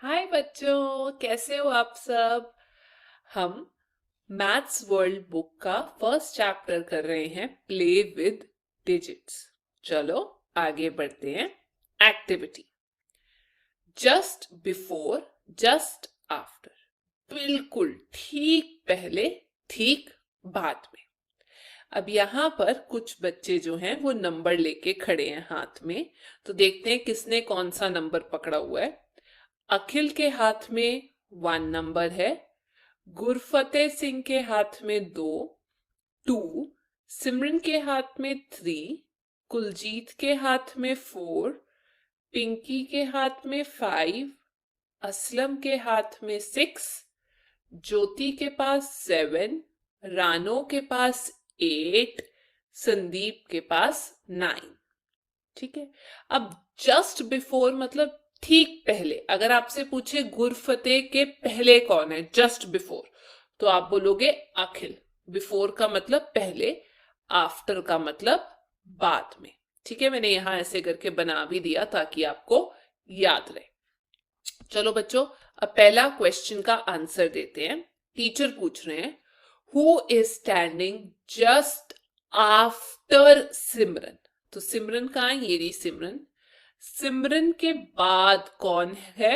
हाय बच्चों, कैसे हो आप सब। हम मैथ्स वर्ल्ड बुक का फर्स्ट चैप्टर कर रहे हैं, प्ले विद डिजिट्स। चलो आगे बढ़ते हैं। Activity just before, just after, बिल्कुल ठीक पहले, ठीक बाद में। अब यहाँ पर कुछ बच्चे जो हैं वो नंबर लेके खड़े हैं हाथ में। तो देखते हैं किसने कौन सा नंबर पकड़ा हुआ है। अखिल के हाथ में 1 नंबर है, गुरफतेह सिंह के हाथ में 2, सिमरन के हाथ में 3, कुलजीत के हाथ में 4, पिंकी के हाथ में 5, असलम के हाथ में 6, ज्योति के पास 7, रानो के पास 8, संदीप के पास 9। ठीक है। अब जस्ट बिफोर मतलब ठीक पहले। अगर आपसे पूछे गुरफतेह के पहले कौन है, जस्ट बिफोर, तो आप बोलोगे अखिल। बिफोर का मतलब पहले, आफ्टर का मतलब बाद में। ठीक है, मैंने यहां ऐसे करके बना भी दिया ताकि आपको याद रहे। चलो बच्चों, अब पहला क्वेश्चन का आंसर देते हैं। टीचर पूछ रहे हैं, who is standing just after Simran. तो सिमरन कहाँ है? ये रही सिमरन। सिमरन के बाद कौन है?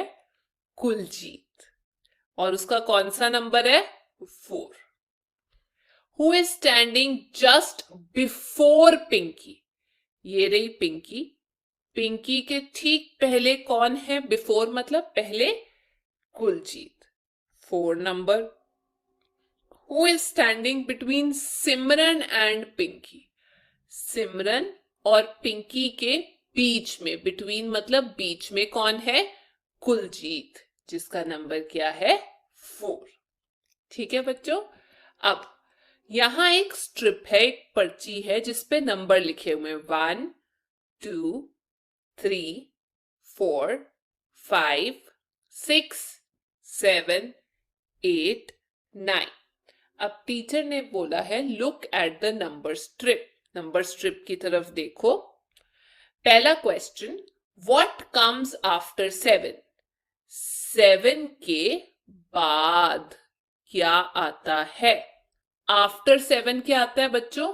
कुलजीत। और उसका कौन सा नंबर है? 4। Who is standing just before Pinky? ये रही पिंकी। पिंकी के ठीक पहले कौन है? बिफोर मतलब पहले, Kuljeet, 4 number. Who is standing between Simran and Pinky? Simran और पिंकी के बीच में, बिटवीन मतलब बीच में कौन है? कुलजीत, जिसका नंबर क्या है? 4। ठीक है बच्चों। अब यहां एक स्ट्रिप है, एक पर्ची है जिसपे नंबर लिखे हुए हैं 1 2 3 4 5 6 7 8 9। अब टीचर ने बोला है look at the number strip. Number strip की तरफ देखो। पहला क्वेश्चन, व्हाट कम्स आफ्टर 7? 7 के बाद क्या आता है? आफ्टर 7 क्या आता है बच्चों?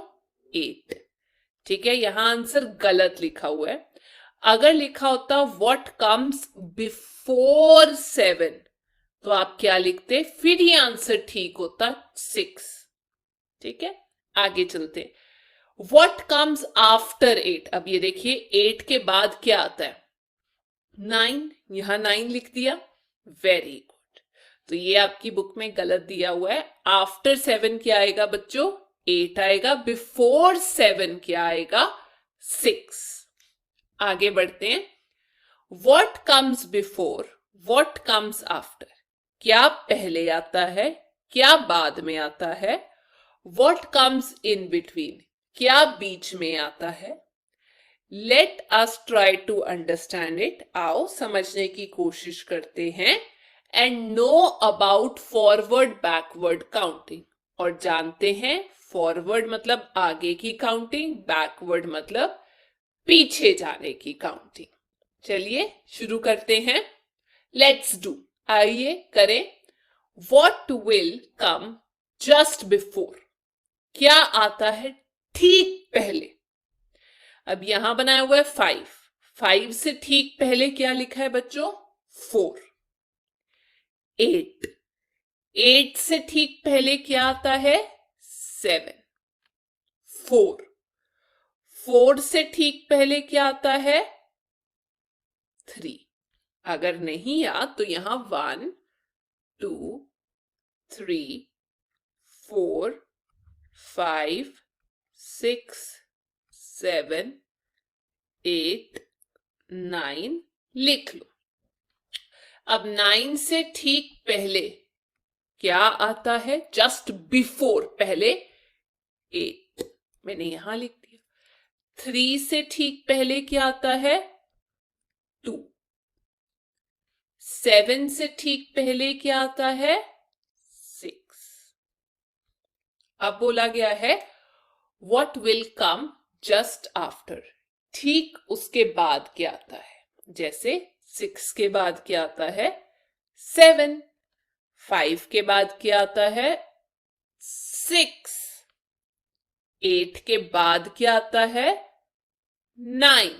8। ठीक है, यहां आंसर गलत लिखा हुआ है। अगर लिखा होता व्हाट कम्स बिफोर 7, तो आप क्या लिखते? फिर ये आंसर ठीक होता 6। ठीक है, आगे चलते। What comes after 8? अब ये देखिए 8 के बाद क्या आता है? 9। यहां 9 लिख दिया, वेरी गुड। तो ये आपकी बुक में गलत दिया हुआ है। आफ्टर 7 क्या आएगा बच्चों? 8 आएगा। बिफोर 7 क्या आएगा? 6। आगे बढ़ते हैं। What comes before, what comes after? क्या पहले आता है, क्या बाद में आता है? व्हाट कम्स इन बिटवीन, क्या बीच में आता है? Let us try to understand it. आओ समझने की कोशिश करते हैं। And know about forward backward counting, और जानते हैं फॉरवर्ड मतलब आगे की काउंटिंग, बैकवर्ड मतलब पीछे जाने की काउंटिंग। चलिए शुरू करते हैं। लेट्स डू, आइए करें। What will come just before? क्या आता है ठीक पहले? अब यहां बनाया हुआ है 5। 5 से ठीक पहले क्या लिखा है बच्चों? 4। 8। 8 से ठीक पहले क्या आता है? 7। 4। 4 से ठीक पहले क्या आता है? 3। अगर नहीं याद तो यहां 1 2 3 4 5 6 7 8 9 लिख लो। अब 9 से ठीक पहले क्या आता है? जस्ट बिफोर पहले 8, मैंने यहां लिख दिया। 3 से ठीक पहले क्या आता है? 2। 7 से ठीक पहले क्या आता है? 6। अब बोला गया है what will come just after, ठीक उसके बाद क्या आता है? जैसे 6 के बाद क्या आता है? 7। 5 के बाद क्या आता है? 6। 8 के बाद क्या आता है? 9।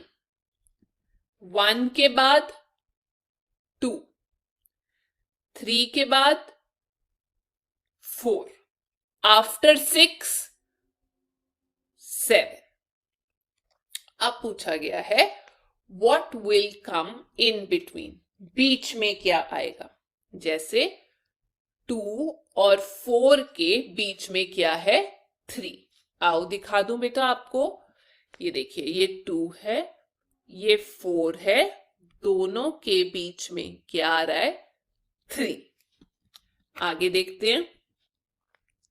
1 के बाद 2। 3 के बाद 4। आफ्टर 6 7। अब पूछा गया है what will come in between, बीच में क्या आएगा? जैसे 2 और 4 के बीच में क्या है? 3। आओ दिखा दूं बेटा आपको। ये देखिए, ये 2 है, ये 4 है, दोनों के बीच में क्या आ रहा है? 3। आगे देखते हैं।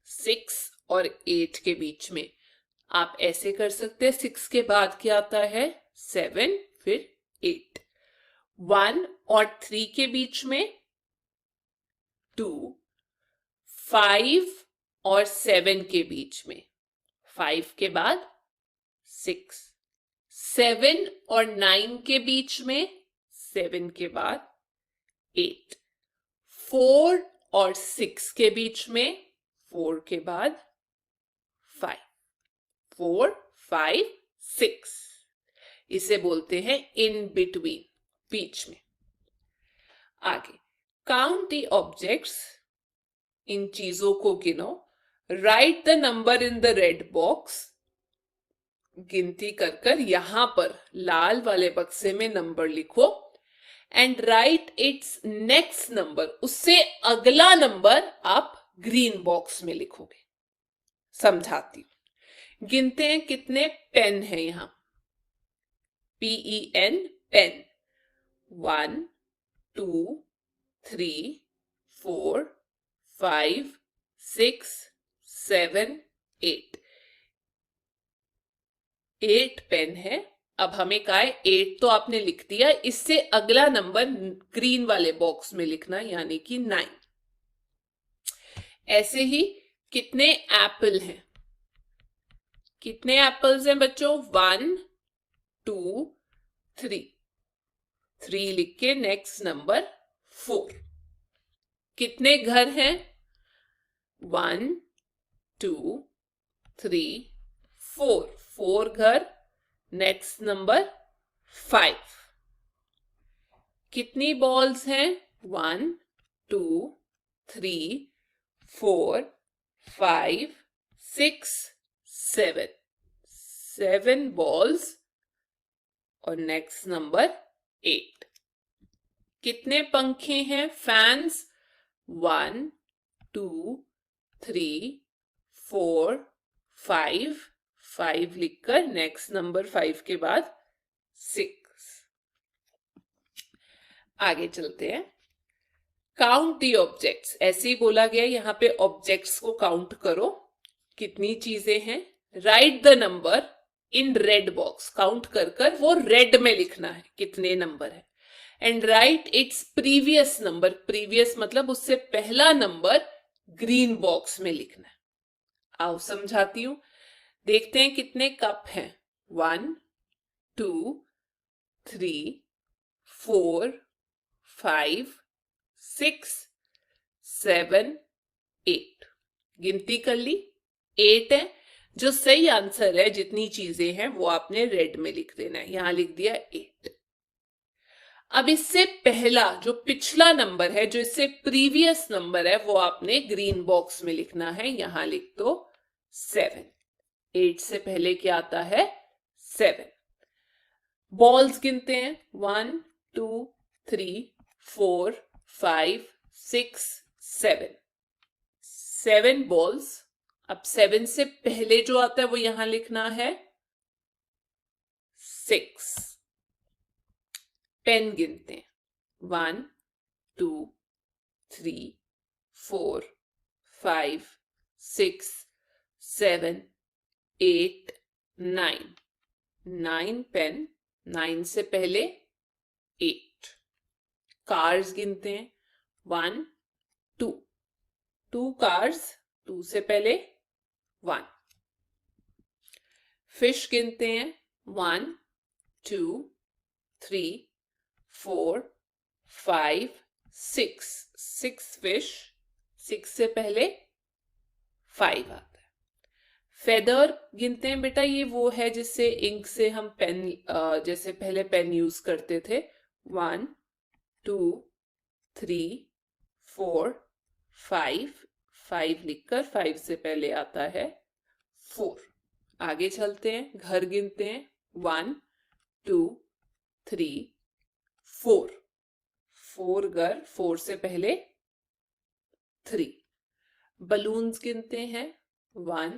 6 और 8 के बीच में आप ऐसे कर सकते हैं। 6 के बाद क्या आता है? 7, फिर 8। 1 और 3 के बीच में 2। 5 और 7 के बीच में 5 के बाद 6। 7 और 9 के बीच में 7 के बाद 8। 4 और 6 के बीच में 4 के बाद 5। 4, 5, 6, इसे बोलते हैं इन बिटवीन, बीच में। आगे, काउंट द ऑब्जेक्ट्स, इन चीजों को गिनो। Right the number in the red box, गिनती कर कर यहां पर लाल वाले बक्से में नंबर लिखो। And right it's next number, उससे अगला नंबर आप ग्रीन बॉक्स में लिखोगे। समझाती हूं। गिनते हैं कितने पेन है यहां। PEN, pen. 1, 2, 3, 4, 5, 6, 7, 8। 8 पेन है। अब हमें कहा है 8 तो आपने लिख दिया, इससे अगला नंबर ग्रीन वाले बॉक्स में लिखना, यानी कि 9। ऐसे ही कितने एप्पल हैं? कितने एप्पल्स हैं बच्चों? 1, 2, 3। 3 लिख के नेक्स्ट नंबर 4। कितने घर हैं? 1, 2, 3, 4। 4 घर, नेक्स्ट नंबर 5। कितनी बॉल्स हैं? 1, 2, 3, 4, 5, 6, 7। 7 बॉल्स और नेक्स्ट नंबर 8। कितने पंखे हैं? फैंस? 1, 2, 3, 4, 5। 5 लिखकर नेक्स्ट नंबर 5 के बाद 6। आगे चलते हैं। काउंट दी ऑब्जेक्ट्स, ऐसे ही बोला गया, यहां पे ऑब्जेक्ट्स को काउंट करो। कितनी चीजें हैं? Right the number in red box, count कर कर वो रेड में लिखना है कितने नंबर है। And right its previous number, previous मतलब उससे पहला नंबर ग्रीन बॉक्स में लिखना है। आओ समझाती हूं। देखते हैं कितने कप हैं। 1, 2, 3, 4, 5, 6, 7, 8। गिनती कर ली, 8 है। जो सही आंसर है, जितनी चीजें हैं वो आपने रेड में लिख देना है। यहां लिख दिया 8। अब इससे पहला जो पिछला नंबर है, जो इससे प्रीवियस नंबर है, वो आपने ग्रीन बॉक्स में लिखना है। यहां लिख दो 7। 8 से पहले क्या आता है? 7। बॉल्स गिनते हैं। 1, 2, 3, 4, 5, 6, 7। 7 बॉल्स। अब 7 से पहले जो आता है वो यहां लिखना है 6। पेन गिनते हैं। 1, 2, 3, 4, 5, 6, 7, 8, 9। 9 पेन, 9 से पहले 8। कार्स गिनते हैं। 1, 2। 2 कार्स, 2 से पहले 1। फिश गिनते हैं। 1, 2, 3, 4, 5, 6 फिश, 6 से पहले 5 आता है। फेदर गिनते हैं बेटा, ये वो है जिससे इंक से हम पेन, जैसे पहले पेन यूज करते थे। 1 2 3 4 5, 5 लिखकर 5 से पहले आता है 4। आगे चलते हैं, घर गिनते हैं। 1 2 3 4, 4 घर, 4 से पहले 3। बलून्स गिनते हैं। 1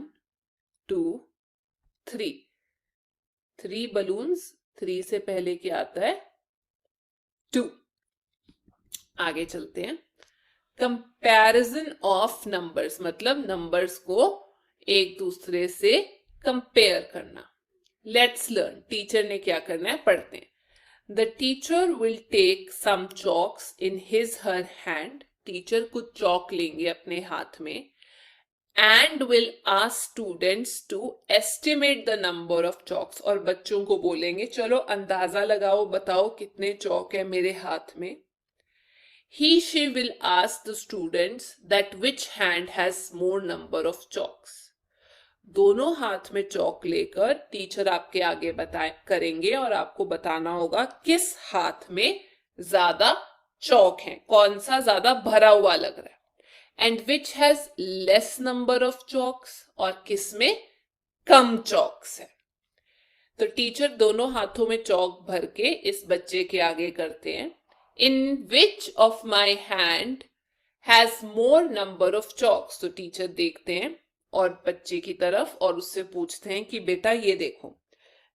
2 3, 3 बलून्स, 3 से पहले क्या आता है? 2। आगे चलते हैं। कंपैरिजन ऑफ नंबर्स, मतलब नंबर्स को एक दूसरे से कंपेयर करना। लेट्स लर्न, टीचर ने क्या करना है पढ़ते हैं। The teacher will take some chalks in his her hand, teacher कुछ चौक लेंगे अपने हाथ में, and will ask students to estimate the number of chalks, और बच्चों को बोलेंगे चलो अंदाजा लगाओ, बताओ कितने चौक है मेरे हाथ में। She will ask the students that which hand has more number of chalks. दोनों हाथ में चौक लेकर टीचर आपके आगे करेंगे और आपको बताना होगा किस हाथ में ज्यादा चौक है, कौन सा ज्यादा भरा हुआ लग रहा है। And which has less number of chalks, और किस में कम चौक्स है। तो टीचर दोनों हाथों में चौक भर के इस बच्चे के आगे करते हैं। In which of my hand has more number of chalks? तो टीचर देखते हैं और बच्चे की तरफ और उससे पूछते हैं कि बेटा ये देखो,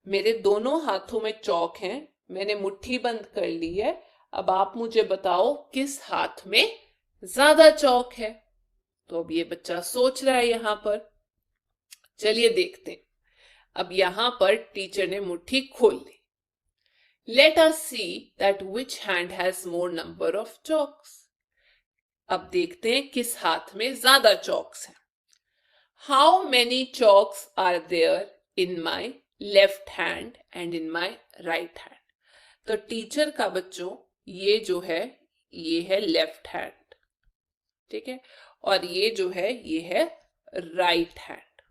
मेरे दोनों हाथों में चौक हैं, मैंने मुट्ठी बंद कर ली है, अब आप मुझे बताओ किस हाथ में ज्यादा चौक है। तो अब ये बच्चा सोच रहा है यहां पर। चलिए देखते हैं। अब यहां पर टीचर ने मुट्ठी खोल ली। Let us see that which hand has more number of chalks. अब देखते हैं किस हाथ में ज्यादा चॉक्स हैं। How many chalks are there in my left hand and in my right hand? तो टीचर का बच्चों ये जो है ये है लेफ्ट हैंड, ठीक है, और ये जो है ये है राइट हैंड।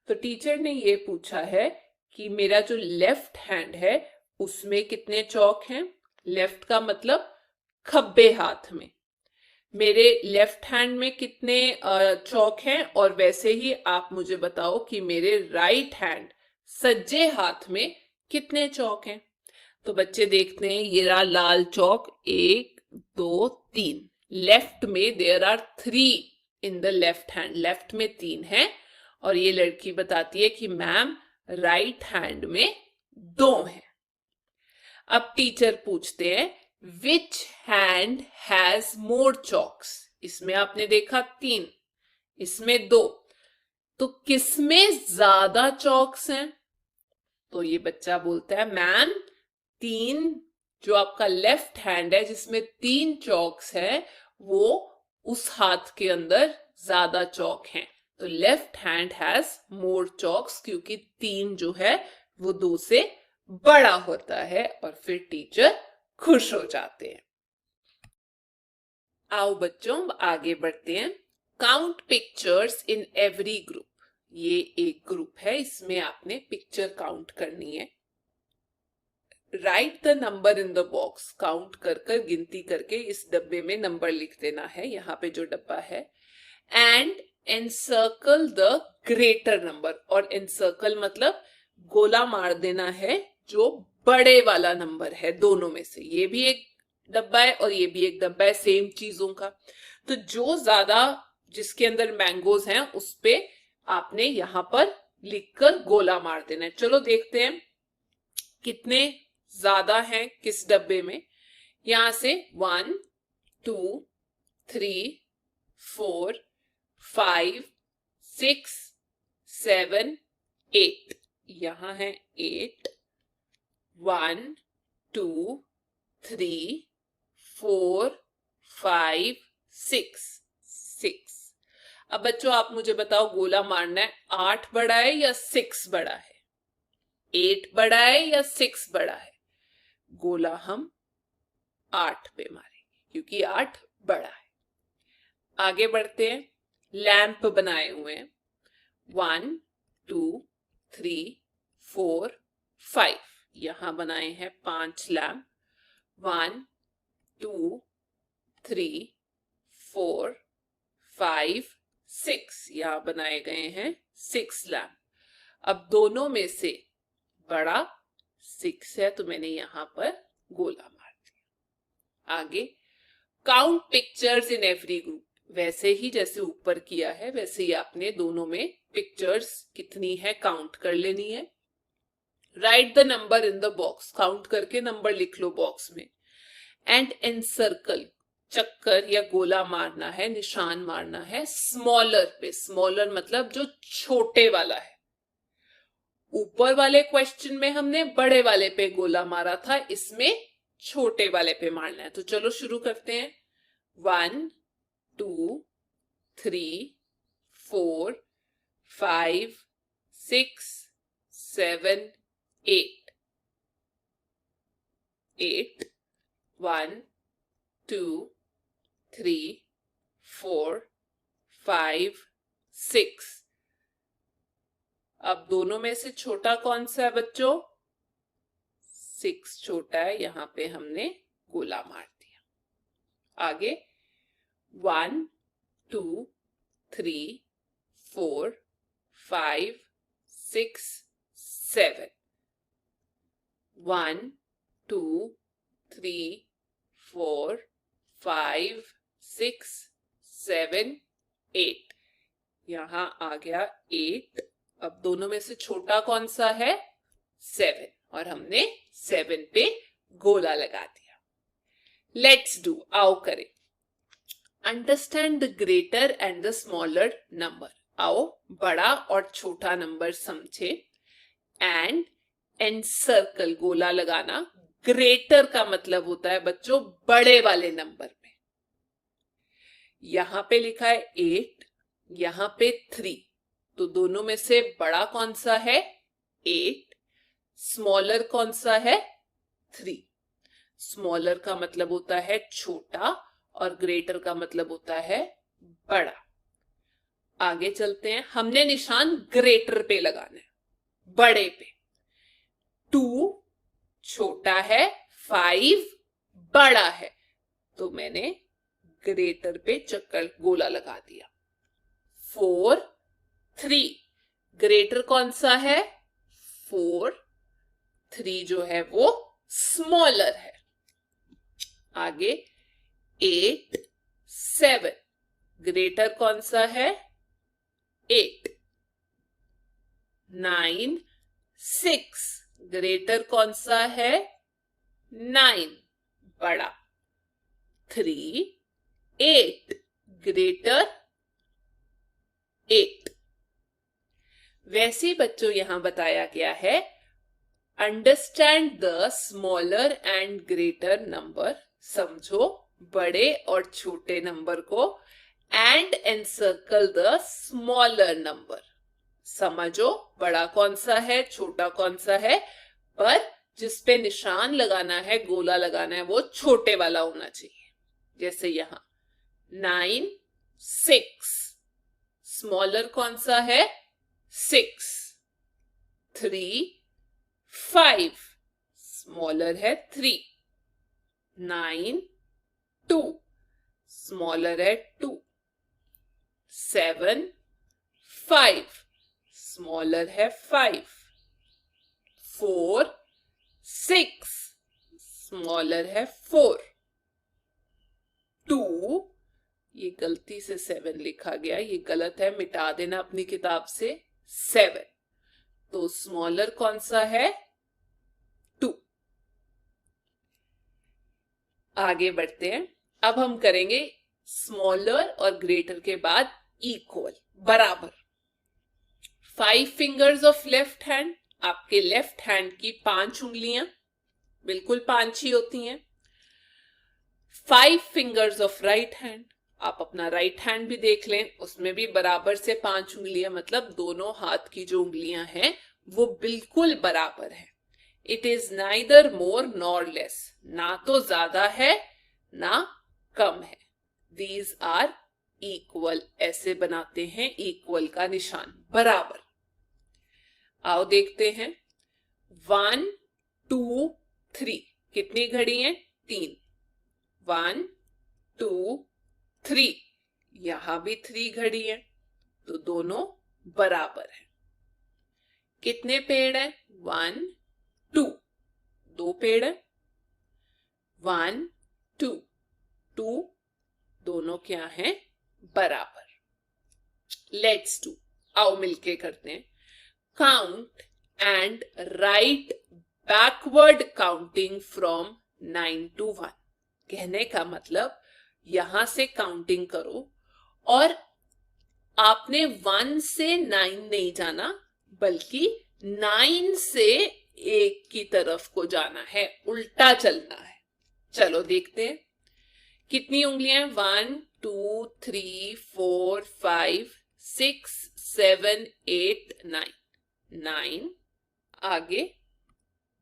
तो टीचर ने ये पूछा है कि मेरा जो लेफ्ट हैंड है उसमें कितने चौक हैं। लेफ्ट का मतलब खब्बे हाथ में, मेरे लेफ्ट हैंड में कितने चौक हैं, और वैसे ही आप मुझे बताओ कि मेरे राइट हैंड सज्जे हाथ में कितने चौक हैं। तो बच्चे देखते हैं, ये रहा लाल चौक, 1 2 3। लेफ्ट में there are 3 in the left hand, left में 3 है, और ये लड़की बताती है कि मैम राइट हैंड में 2 है। अब टीचर पूछते हैं विच हैंड हैज मोर चॉक्स, इसमें आपने देखा 3, इसमें 2, तो किसमें ज्यादा चॉक्स हैं। तो ये बच्चा बोलता है मैम 3, जो आपका लेफ्ट हैंड है जिसमें 3 चॉक्स है, वो उस हाथ के अंदर ज्यादा चौक हैं। तो left hand has more chalks, क्योंकि 3 जो है वो 2 से बड़ा होता है, और फिर टीचर खुश हो जाते हैं। आओ बच्चों आगे बढ़ते हैं। Count pictures in every group, ये एक ग्रुप है, इसमें आपने पिक्चर काउंट करनी है। Right the number in the box, count कर कर गिनती करके इस डब्बे में नंबर लिख देना है, यहाँ पे जो डब्बा है। And encircle the greater number, और एनसर्कल मतलब गोला मार देना है जो बड़े वाला नंबर है दोनों में से। ये भी एक डब्बा है और ये भी एक डब्बा है सेम चीजों का। तो जो ज्यादा जिसके अंदर मैंगोज हैं उस पे आपने यहां पर लिखकर गोला मार देना है। चलो देखते हैं कितने ज्यादा हैं किस डब्बे में। यहां से 1 2 3 4 5 6 7 8, यहां है 8, 1 2 3 4 5 6 6। अब बच्चों आप मुझे बताओ गोला मारना है, 8 बड़ा है या 6 बड़ा है? 8 बड़ा है या 6 बड़ा है? गोला हम 8 पे मारेंगे, क्योंकि 8 बड़ा है। आगे बढ़ते हैं, लैंप बनाए हुए हैं, 1 2 3 4 5, यहां बनाए हैं 5 लैंप, 1 2 3 4 5 6, यहां बनाए गए हैं 6 लैंप। अब दोनों में से बड़ा 6 है तो मैंने यहां पर गोला मार दिया। आगे, count pictures in every group, वैसे ही जैसे ऊपर किया है वैसे ही आपने दोनों में पिक्चर्स कितनी है काउंट कर लेनी है। Right the number in the box, count करके नंबर लिख लो बॉक्स में। एंड एनसर्कल, चक्कर या गोला मारना है, निशान मारना है स्मॉलर पे। स्मॉलर मतलब जो छोटे वाला है। ऊपर वाले क्वेश्चन में हमने बड़े वाले पे गोला मारा था, इसमें छोटे वाले पे मारना है। तो चलो शुरू करते हैं। 1 2 3 4 5 6 7 8 8 1 2 3 4 5 6। अब दोनों में से छोटा कौन सा है बच्चों? 6 छोटा है, यहां पे हमने गोला मार दिया। आगे 1 2 3 4 5 6 7, 1 2 3 4 5 6 7 8, यहां आ गया 8। अब दोनों में से छोटा कौन सा है? 7, और हमने 7 पे गोला लगा दिया। लेट्स डू, आओ करें। Understand the greater and the smaller number, आओ बड़ा और छोटा नंबर समझे। एंड एनसर्कल, गोला लगाना। ग्रेटर का मतलब होता है बच्चों बड़े वाले नंबर में। यहां पे लिखा है 8, यहां पे 3, तो दोनों में से बड़ा कौन सा है? 8। स्मॉलर कौन सा है? 3। स्मॉलर का मतलब होता है छोटा और ग्रेटर का मतलब होता है बड़ा। आगे चलते हैं, हमने निशान ग्रेटर पे लगाना है, बड़े पे। 2 छोटा है, 5 बड़ा है, तो मैंने ग्रेटर पे चक्कर गोला लगा दिया। 4 3, ग्रेटर कौन सा है? 4। 3 जो है वो स्मॉलर है। आगे 8 7, ग्रेटर कौन सा है? 8। 9 6, ग्रेटर कौन सा है? 9 बड़ा। 3 8, ग्रेटर 8। वैसे बच्चों यहां बताया गया है, understand the smaller and greater number, समझो बड़े और छोटे नंबर को। And encircle the smaller number, समझो बड़ा कौन सा है छोटा कौन सा है, पर जिस पे निशान लगाना है गोला लगाना है वो छोटे वाला होना चाहिए। जैसे यहां 9 6, स्मॉलर कौन सा है? 6। 3 5, स्मॉलर है 3। 9 2, स्मॉलर है 2। 7 5, स्मॉलर है 5। 4 6, स्मॉलर है 4। 2, ये गलती से 7 लिखा गया, ये गलत है, मिटा देना अपनी किताब से। 7, तो स्मॉलर कौन सा है? 2। आगे बढ़ते हैं, अब हम करेंगे स्मॉलर और ग्रेटर के बाद इक्वल, बराबर। 5 फिंगर्स ऑफ लेफ्ट हैंड, आपके लेफ्ट हैंड की 5 उंगलियां बिल्कुल 5 ही होती हैं। 5 फिंगर्स ऑफ राइट हैंड, आप अपना राइट हैंड भी देख लें, उसमें भी बराबर से 5 उंगलियां, मतलब दोनों हाथ की जो उंगलियां हैं वो बिल्कुल बराबर है। It is neither more nor less, ना तो ज्यादा है ना कम है। These are equal, ऐसे बनाते हैं इक्वल का निशान, बराबर। आओ देखते हैं 1 2 3, कितनी घड़ी हैं? 3। 1 2 3, यहां भी 3 घड़ी है, तो दोनों बराबर है। कितने पेड़ हैं? 1 2, 2 पेड़ है। 1 2 2, दोनों क्या हैं? बराबर। लेट्स डू, आओ मिलके करते हैं। Count and right backward counting from 9 to 1। कहने का मतलब यहां से काउंटिंग करो और आपने 1 से 9 नहीं जाना, बल्कि 9 से 1 की तरफ को जाना है, उल्टा चलना है। चलो देखते हैं कितनी उंगलियां? 1 2 3 4 5 6 7 8 9, 9। आगे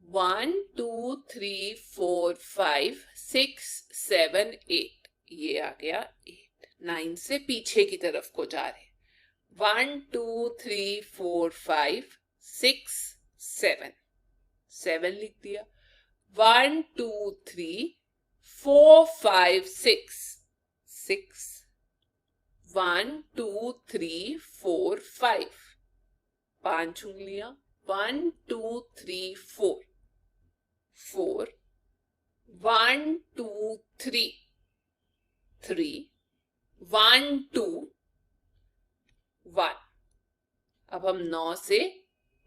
1 2 3 4 5 6 7 8, ये आ गया 8। 9 से पीछे की तरफ को जा रहे। 1 2 3 4 5 6 7, 7 लिख दिया। 1 2 3 4 5 6, 6। 1 2 3 4 5, 5 उंगलियां। 1 2 3 4, 4। 1 2 3 3, 1 2 1। अब हम 9 से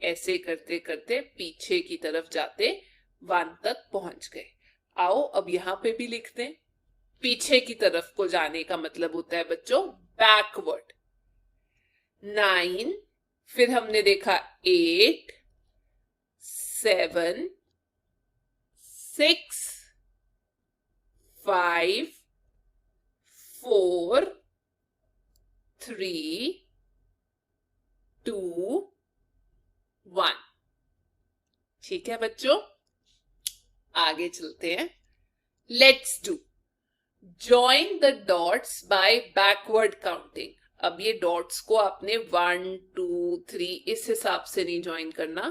ऐसे करते करते पीछे की तरफ जाते 1 तक पहुंच गए। आओ अब यहां पे भी लिखते हैं। पीछे की तरफ को जाने का मतलब होता है बच्चों बैकवर्ड। 9, फिर हमने देखा 8 7 6 5 4 3 2 1। ठीक है बच्चों, आगे चलते हैं। Let's do join the dots by backward counting. अब ये डॉट्स को आपने 1 2 3 इस हिसाब से नहीं ज्वाइन करना।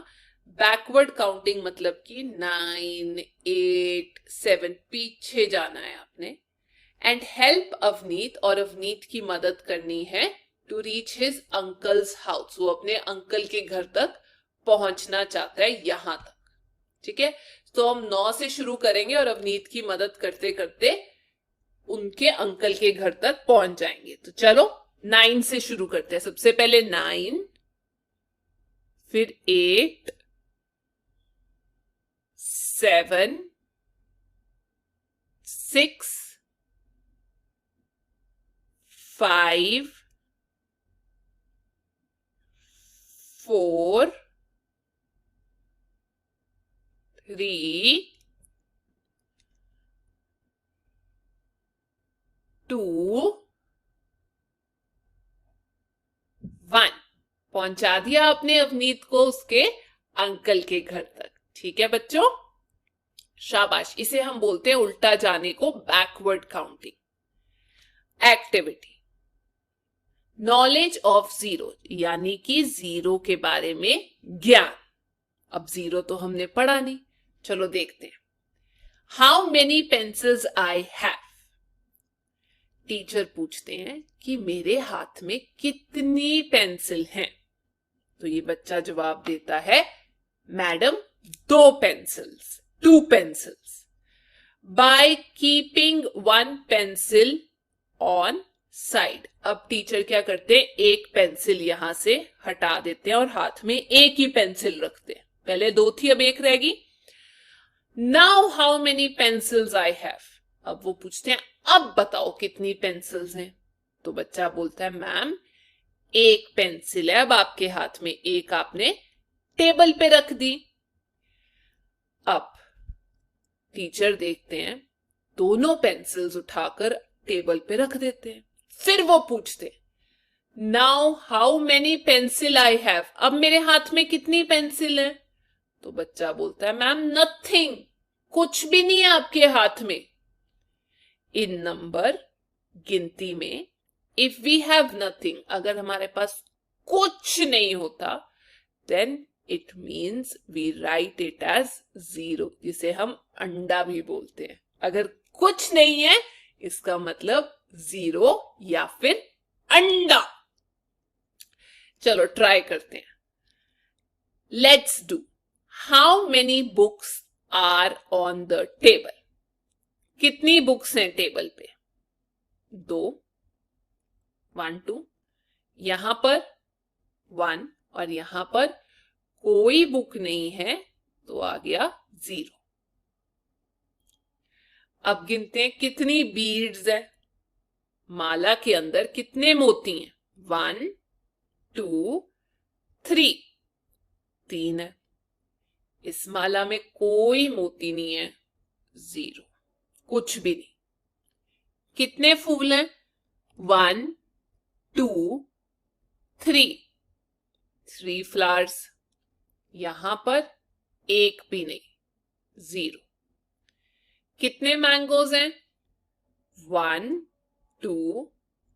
बैकवर्ड काउंटिंग मतलब कि 9 8 7 पीछे जाना है आपने। एंड हेल्प अवनीत, और अवनीत की मदद करनी है to reach his uncle's house. वो अपने अंकल के घर तक पहुंचना चाहता है, यहां तक। ठीक है, तो हम 9 से शुरू करेंगे और अवनीत की मदद करते करते उनके अंकल के घर तक पहुंच जाएंगे। तो चलो 9 से शुरू करते हैं। सबसे पहले 9, फिर 8 7 6 5 4 3 2 1। पहुंचा दिया आपने अवनीत को उसके अंकल के घर तक। ठीक है बच्चों, शाबाश। इसे हम बोलते हैं उल्टा जाने को backward counting. Activity knowledge of zero, यानी कि जीरो के बारे में ज्ञान। अब जीरो तो हमने पढ़ा नहीं, चलो देखते हैं। How many pencils I have. Teacher पूछते हैं कि मेरे हाथ में कितनी पेंसिल हैं। तो ये बच्चा जवाब देता है, madam 2 pencils, 2 pencils. By keeping 1 pencil on side. अब टीचर क्या करते हैं, एक पेंसिल यहां से हटा देते हैं और हाथ में एक ही पेंसिल रखते हैं। पहले 2 थी, अब 1 रहेगी। Now how many pencils I have. अब वो पूछते हैं, अब बताओ कितनी पेंसिल्स हैं। तो बच्चा बोलता है, मैम 1 पेंसिल है अब आपके हाथ में, एक आपने टेबल पे रख दी। अब टीचर देखते हैं, दोनों पेंसिल्स उठाकर टेबल पे रख देते हैं। फिर वो पूछते, now how many pencil I have. अब मेरे हाथ में कितनी पेंसिल है। तो बच्चा बोलता है, मैम नथिंग, कुछ भी नहीं है आपके हाथ में। इन नंबर, गिनती में, इफ वी हैव नथिंग, अगर हमारे पास कुछ नहीं होता, then it means we write it as 0, जिसे हम अंडा भी बोलते हैं। अगर कुछ नहीं है इसका मतलब 0 या फिर अंडा। चलो ट्राई करते हैं। Let's do. How many books are on the table? कितनी बुक्स हैं टेबल पे? 2, 1 2, यहां पर 1 और यहां पर कोई बुक नहीं है तो आ गया 0। अब गिनते हैं कितनी बीड्स है। माला के अंदर कितने मोती हैं? 1 2 3, 3 है। इस माला में कोई मोती नहीं है, 0, कुछ भी नहीं। कितने फूल हैं? 1 2 3, 3 फ्लावर्स। यहां पर एक भी नहीं, 0। कितने मैंगोज हैं? 1 2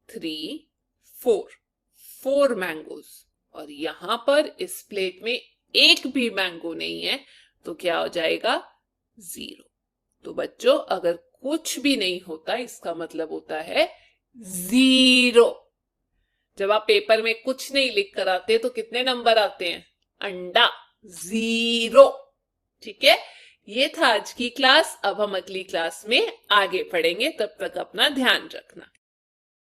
3 4, 4 मैंगोज। और यहां पर इस प्लेट में एक भी मैंगो नहीं है तो क्या हो जाएगा? 0। तो बच्चों अगर कुछ भी नहीं होता इसका मतलब होता है 0। जब आप पेपर में कुछ नहीं लिख कर आते तो कितने नंबर आते हैं? अंडा, 0। ठीक है, ये था आज की क्लास। अब हम अगली क्लास में आगे पढ़ेंगे, तब तक अपना ध्यान रखना।